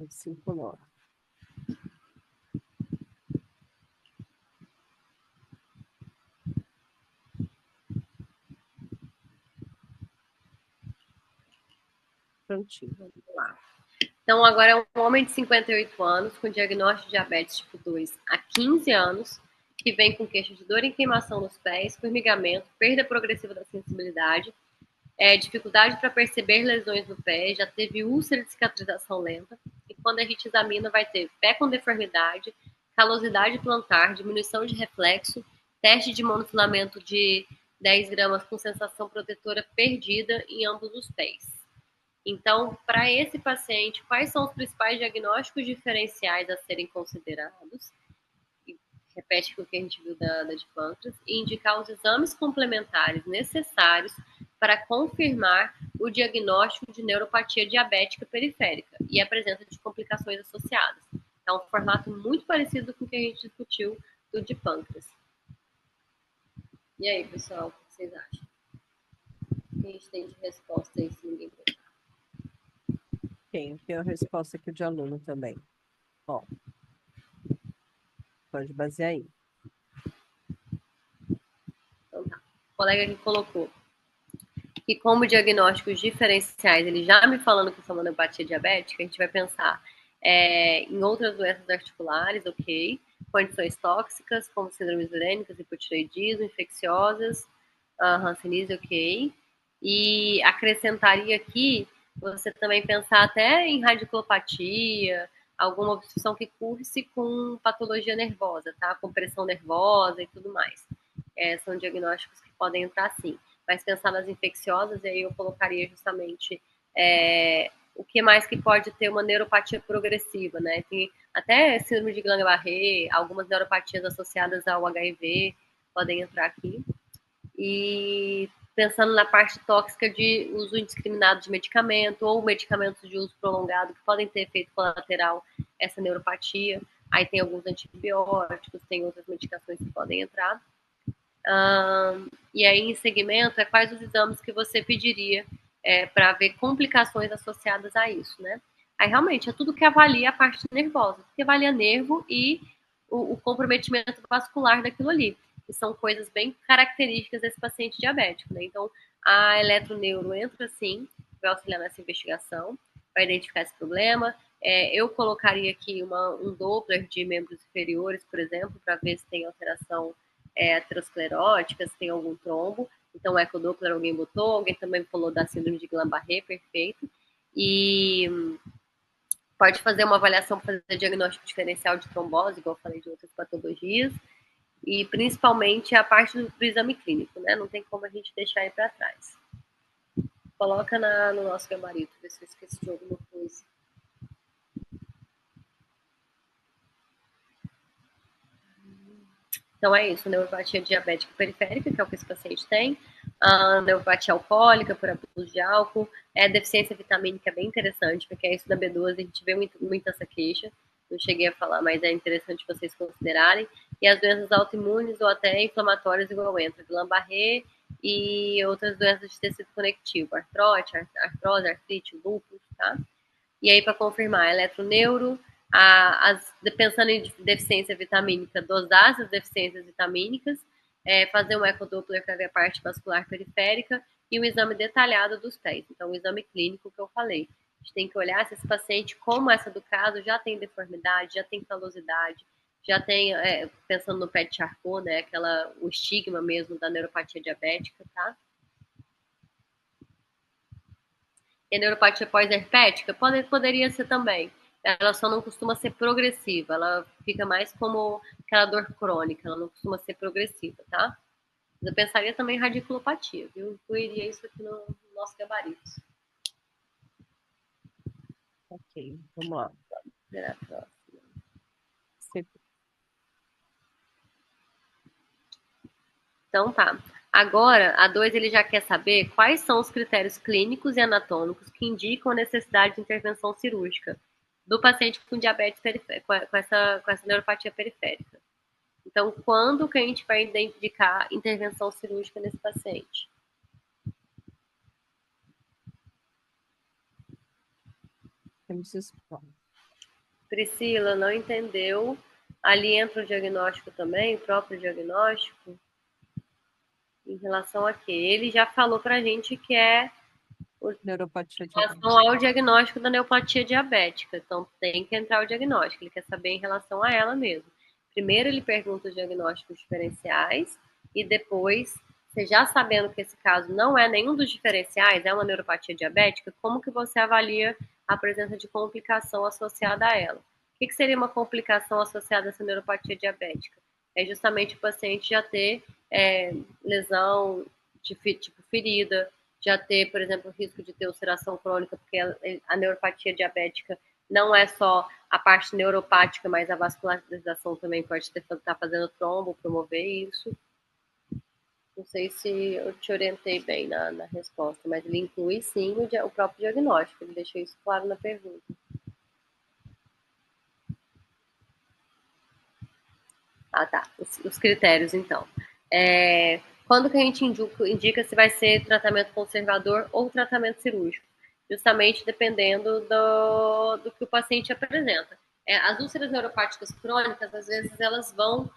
5,9. Prontinho. Vamos lá. Então, agora é um homem de 58 anos, com diagnóstico de diabetes tipo 2 há 15 anos, que vem com queixa de dor e queimação nos pés, formigamento, perda progressiva da sensibilidade, dificuldade para perceber lesões no pé, já teve úlcera de cicatrização lenta, e quando a gente examina vai ter pé com deformidade, calosidade plantar, diminuição de reflexo, teste de monofilamento de 10 gramas com sensação protetora perdida em ambos os pés. Então, para esse paciente, quais são os principais diagnósticos diferenciais a serem considerados? Repete o que a gente viu da de pâncreas, e indicar os exames complementares necessários para confirmar o diagnóstico de neuropatia diabética periférica e a presença de complicações associadas. É um formato muito parecido com o que a gente discutiu do de pâncreas. E aí, pessoal, o que vocês acham? O que a gente tem de resposta aí, se ninguém perguntar? Tem a resposta aqui de aluno também. Ó, pode basear aí. Então tá. O colega que colocou que como diagnósticos diferenciais, ele já me falando que são maniopatia diabética, a gente vai pensar em outras doenças articulares, ok, condições tóxicas, como síndromes urêmicas, hipotireoidismo, infecciosas, hanseníase, ok, e acrescentaria aqui, você também pensar até em radiculopatia, alguma obstrução que curse com patologia nervosa, tá? Com pressão nervosa e tudo mais. São diagnósticos que podem entrar sim. Mas pensar nas infecciosas, aí eu colocaria justamente o que mais que pode ter uma neuropatia progressiva, né? Tem até síndrome de Guillain-Barré, algumas neuropatias associadas ao HIV podem entrar aqui. E pensando na parte tóxica de uso indiscriminado de medicamento ou medicamentos de uso prolongado que podem ter efeito colateral essa neuropatia. Aí tem alguns antibióticos, tem outras medicações que podem entrar. E aí, em segmento, quais os exames que você pediria para ver complicações associadas a isso, né? Aí, realmente, é tudo que avalia a parte nervosa, que avalia nervo e o comprometimento vascular daquilo ali, que são coisas bem características desse paciente diabético, né? Então, a eletroneuro entra, sim, vai auxiliar nessa investigação, vai identificar esse problema. Eu colocaria aqui um Doppler de membros inferiores, por exemplo, para ver se tem alteração aterosclerótica, se tem algum trombo. Então, o ecodoppler alguém botou, alguém também falou da síndrome de Guillain-Barré, perfeito. E pode fazer uma avaliação para fazer diagnóstico diferencial de trombose, igual eu falei de outras patologias. E principalmente a parte do exame clínico, né? Não tem como a gente deixar ele para trás. Coloca no nosso gabarito, ver se eu esqueci de alguma coisa. Então é isso, neuropatia diabética periférica, que é o que esse paciente tem, a neuropatia alcoólica por abuso de álcool, deficiência vitamínica é bem interessante, porque é isso da B12, a gente vê muito essa queixa, não cheguei a falar, mas é interessante vocês considerarem, e as doenças autoimunes ou até inflamatórias igual entra, Guillain-Barré e outras doenças de tecido conectivo, artrose, artrite, lúpus, tá? E aí, para confirmar, eletroneuro, pensando em deficiência vitamínica, dosar essas deficiências vitamínicas, fazer um ecodoppler para ver a parte vascular periférica e um exame detalhado dos pés. Então, o exame clínico que eu falei. A gente tem que olhar se esse paciente, como essa do caso, já tem deformidade, já tem calosidade, já tem, pensando no pé de Charcot, né, o estigma mesmo da neuropatia diabética, tá? E a neuropatia pós-herpética poderia ser também. Ela só não costuma ser progressiva, ela fica mais como aquela dor crônica, ela não costuma ser progressiva, tá? Mas eu pensaria também em radiculopatia, viu? Incluiria isso aqui no nosso gabarito. Ok, vamos lá. Então tá. Agora, a 2 ele já quer saber quais são os critérios clínicos e anatômicos que indicam a necessidade de intervenção cirúrgica do paciente com diabetes periférica, com essa neuropatia periférica. Então, quando que a gente vai indicar intervenção cirúrgica nesse paciente? Temos isso. Priscila, não entendeu. Ali entra o diagnóstico também, o próprio diagnóstico, em relação a quê? Ele já falou pra gente que é Neuropatia em relação diabética. ao diagnóstico da neuropatia diabética. Então, tem que entrar o diagnóstico. Ele quer saber em relação a ela mesmo. Primeiro, ele pergunta os diagnósticos diferenciais e depois, você já sabendo que esse caso não é nenhum dos diferenciais, é uma neuropatia diabética, como que você avalia a presença de complicação associada a ela? O que seria uma complicação associada a essa neuropatia diabética? É justamente o paciente já ter lesão de tipo ferida, já ter, por exemplo, o risco de ter ulceração crônica, porque a neuropatia diabética não é só a parte neuropática, mas a vascularização também pode estar fazendo trombo, promover isso. Não sei se eu te orientei bem na resposta, mas ele inclui sim o próprio diagnóstico, ele deixou isso claro na pergunta. Ah, tá. Os critérios, então. Quando que a gente indica se vai ser tratamento conservador ou tratamento cirúrgico? Justamente dependendo do que o paciente apresenta. As úlceras neuropáticas crônicas, às vezes, elas vão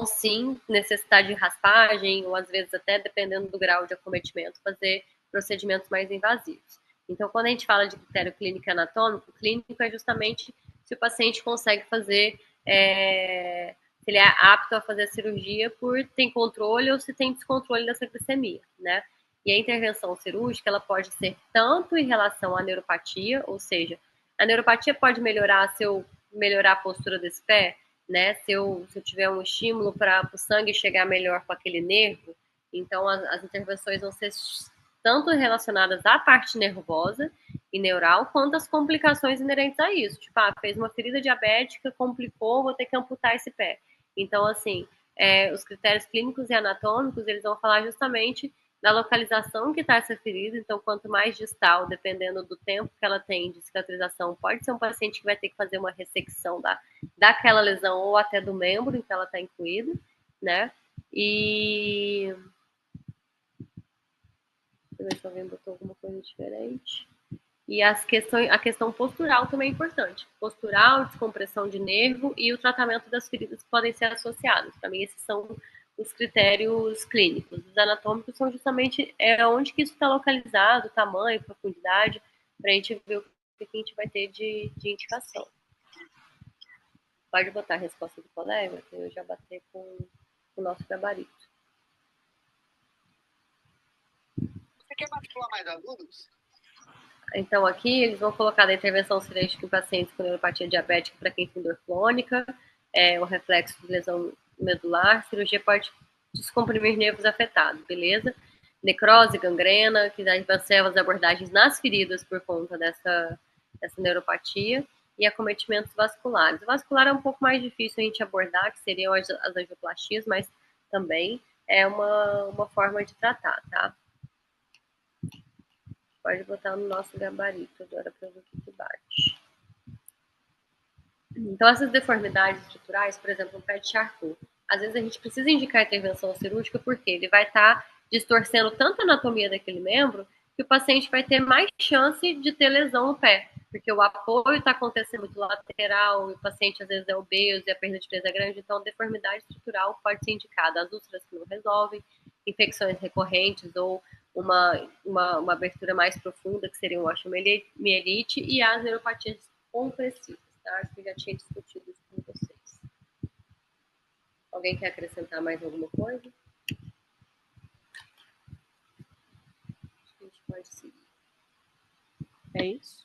sim necessitar de raspagem, ou às vezes até, dependendo do grau de acometimento, fazer procedimentos mais invasivos. Então, quando a gente fala de critério clínico e anatômico, clínico é justamente se o paciente consegue fazer se ele é apto a fazer a cirurgia por tem controle ou se tem descontrole dessa glicemia, né? E a intervenção cirúrgica, ela pode ser tanto em relação à neuropatia, ou seja, a neuropatia pode melhorar a postura desse pé, né? Se eu tiver um estímulo para o sangue chegar melhor com aquele nervo, então as intervenções vão ser tanto relacionadas à parte nervosa e neural, quanto as complicações inerentes a isso. Tipo, fez uma ferida diabética, complicou, vou ter que amputar esse pé. Então, assim, os critérios clínicos e anatômicos, eles vão falar justamente da localização que está essa ferida. Então, quanto mais distal, dependendo do tempo que ela tem de cicatrização, pode ser um paciente que vai ter que fazer uma ressecção daquela lesão ou até do membro em que ela está incluída, né? E... Deixa eu ver se alguém botou alguma coisa diferente. E a questão postural também é importante. Postural, descompressão de nervo e o tratamento das feridas que podem ser associados. Para mim, esses são os critérios clínicos. Os anatômicos são justamente onde que isso está localizado, tamanho, profundidade, para a gente ver o que a gente vai ter de indicação. Pode botar a resposta do colega, que eu já bati com o nosso gabarito. Você quer manipular mais alunos? Então, aqui eles vão colocar da intervenção cirúrgica em pacientes com neuropatia diabética para quem tem dor crônica, o reflexo de lesão medular, cirurgia pode descomprimir nervos afetados, beleza? Necrose, gangrena, que daí vai ser as abordagens nas feridas por conta dessa neuropatia, e acometimentos vasculares. O vascular é um pouco mais difícil a gente abordar, que seriam as angioplastias, mas também é uma forma de tratar, tá? Pode botar no nosso gabarito agora para ver o que bate. Então, essas deformidades estruturais, por exemplo, o pé de Charcot, às vezes a gente precisa indicar a intervenção cirúrgica porque ele vai estar distorcendo tanto a anatomia daquele membro que o paciente vai ter mais chance de ter lesão no pé, porque o apoio está acontecendo muito lateral, o paciente às vezes é obeso e a perda de peso é grande, então deformidade estrutural pode ser indicada. As úlceras que não resolvem, infecções recorrentes ou uma abertura mais profunda, que seria um osteomielite, e as neuropatias compressivas, tá? Acho que eu já tinha discutido isso com vocês. Alguém quer acrescentar mais alguma coisa? Acho que a gente pode seguir. É isso?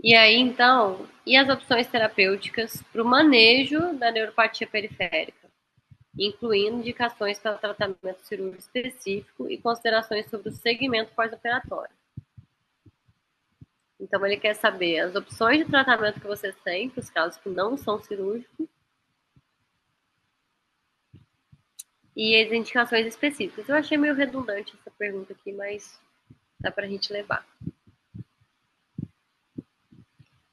E aí, então, e as opções terapêuticas para o manejo da neuropatia periférica, incluindo indicações para tratamento cirúrgico específico e considerações sobre o segmento pós-operatório. Então, ele quer saber as opções de tratamento que vocês têm para os casos que não são cirúrgicos e as indicações específicas. Eu achei meio redundante essa pergunta aqui, mas dá para a gente levar.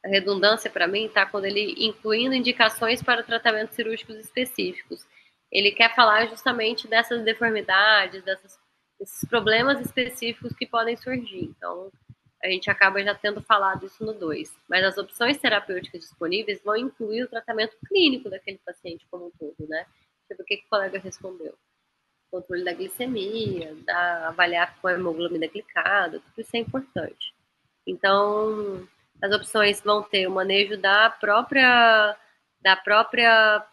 A redundância, para mim, está quando ele incluindo indicações para tratamentos cirúrgicos específicos. Ele quer falar justamente dessas deformidades, esses problemas específicos que podem surgir. Então, a gente acaba já tendo falado isso no 2. Mas as opções terapêuticas disponíveis vão incluir o tratamento clínico daquele paciente como um todo, né? Tipo, o que o colega respondeu? Controle da glicemia, avaliar com a hemoglobina glicada, tudo isso é importante. Então, as opções vão ter o manejo da própria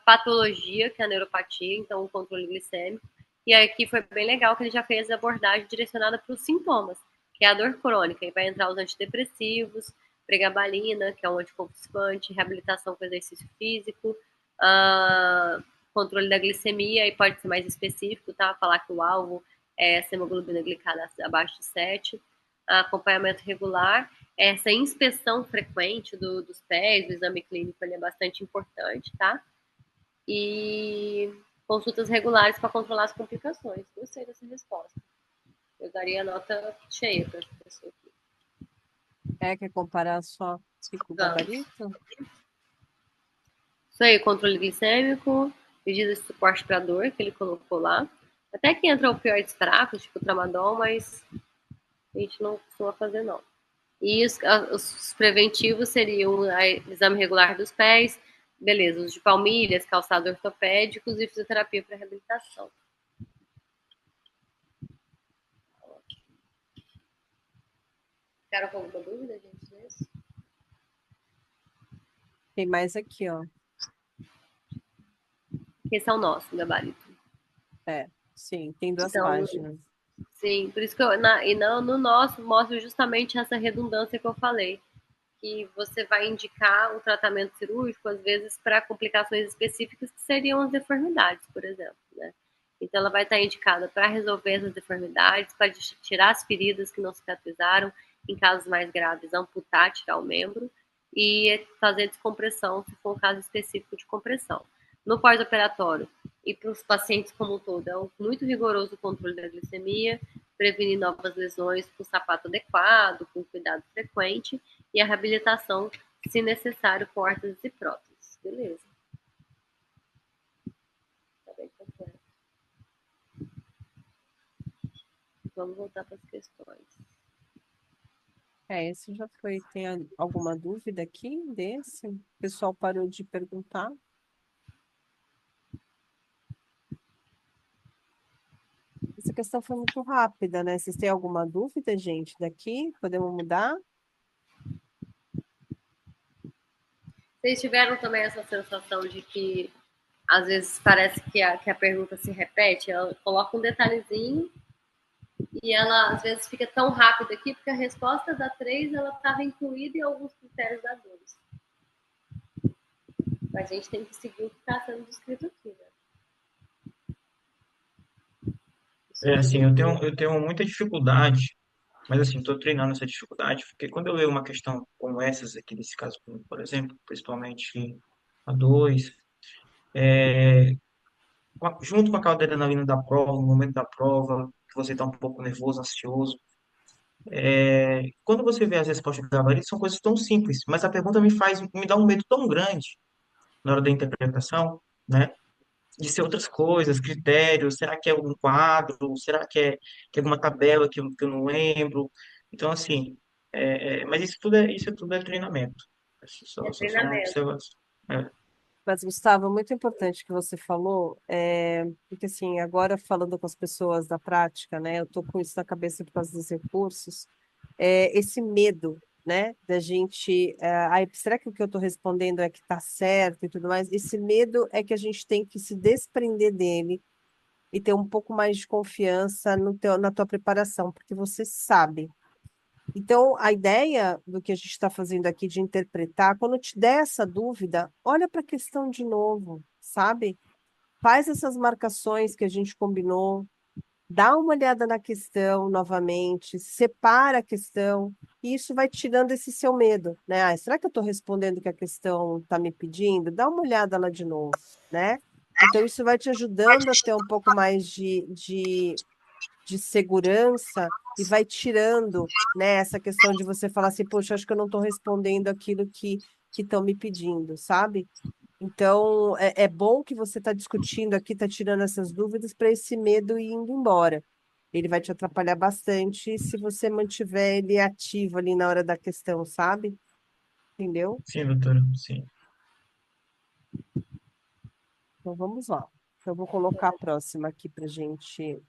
patologia, que é a neuropatia, então o controle glicêmico. E aqui foi bem legal que ele já fez a abordagem direcionada para os sintomas, que é a dor crônica, e vai entrar os antidepressivos, pregabalina, que é um anticonvulsivante, reabilitação com exercício físico, controle da glicemia, e pode ser mais específico, tá? Falar que o alvo é essa hemoglobina glicada abaixo de 7, acompanhamento regular, essa inspeção frequente dos pés, do exame clínico, ele é bastante importante, tá? E consultas regulares para controlar as complicações. Gostei dessa resposta. Eu daria a nota cheia para essa pessoa aqui. Quer comparar só com o gabarito? Isso aí, controle glicêmico, medidas de suporte para dor, que ele colocou lá. Até que entra opioides fracos, tipo tramadol, mas a gente não costuma fazer, não. E os preventivos seriam o exame regular dos pés, beleza, os de palmilhas, calçados ortopédicos e fisioterapia para reabilitação. Ficaram com alguma dúvida, gente, nisso? Tem mais aqui, ó. Esse é o nosso gabarito. Sim, tem 2 Então, páginas. Sim, por isso que no nosso mostra justamente essa redundância que eu falei, que você vai indicar o tratamento cirúrgico, às vezes, para complicações específicas que seriam as deformidades, por exemplo, né? Então, ela vai estar indicada para resolver essas deformidades, para tirar as feridas que não cicatrizaram, em casos mais graves, amputar, tirar o membro, e fazer descompressão, se for um caso específico de compressão. No pós-operatório, e para os pacientes como um todo, é muito rigoroso o controle da glicemia, prevenir novas lesões com sapato adequado, com cuidado frequente, e a reabilitação, se necessário, com órteses e próteses. Beleza. Tá bem completo. Vamos voltar para as questões. Esse já foi. Tem alguma dúvida aqui desse? O pessoal parou de perguntar? Essa questão foi muito rápida, né? Vocês têm alguma dúvida, gente, daqui? Podemos mudar? Vocês tiveram também essa sensação de que às vezes parece que a pergunta se repete? Ela coloca um detalhezinho e ela às vezes fica tão rápida aqui, porque a resposta da 3 ela estava incluída em alguns critérios da 2. Mas a gente tem que seguir o que está sendo descrito aqui, né? Assim, eu tenho muita dificuldade, mas assim, estou treinando essa dificuldade, porque quando eu leio uma questão como essas aqui, nesse caso, por exemplo, principalmente a 2, junto com aquela adrenalina da prova, no momento da prova, que você está um pouco nervoso, ansioso, quando você vê as respostas do gabarito, são coisas tão simples, mas a pergunta me dá um medo tão grande na hora da interpretação, né? De ser outras coisas, critérios, será que é um quadro, será que é alguma tabela que eu não lembro? Então, assim, mas isso tudo é treinamento. Isso É só uma treinamento. observação. É. Mas, Gustavo, muito importante que você falou, porque assim, agora falando com as pessoas da prática, né, eu estou com isso na cabeça por causa dos recursos, esse medo, né, da gente, ai, será que o que eu estou respondendo é que está certo e tudo mais? Esse medo é que a gente tem que se desprender dele e ter um pouco mais de confiança na tua preparação, porque você sabe. Então, a ideia do que a gente está fazendo aqui de interpretar, quando te der essa dúvida, olha para a questão de novo, sabe? Faz essas marcações que a gente combinou, dá uma olhada na questão novamente, separa a questão, e isso vai tirando esse seu medo, né? Ah, será que eu estou respondendo o que a questão está me pedindo? Dá uma olhada lá de novo, né? Então, isso vai te ajudando a ter um pouco mais de segurança e vai tirando, né, essa questão de você falar assim, poxa, acho que eu não estou respondendo aquilo que estão me pedindo, sabe? Então, é bom que você está discutindo aqui, está tirando essas dúvidas para esse medo ir indo embora. ele vai te atrapalhar bastante se você mantiver ele ativo ali na hora da questão, sabe? Entendeu? Sim, doutora, sim. Então vamos lá. Então, eu vou colocar a próxima aqui para gente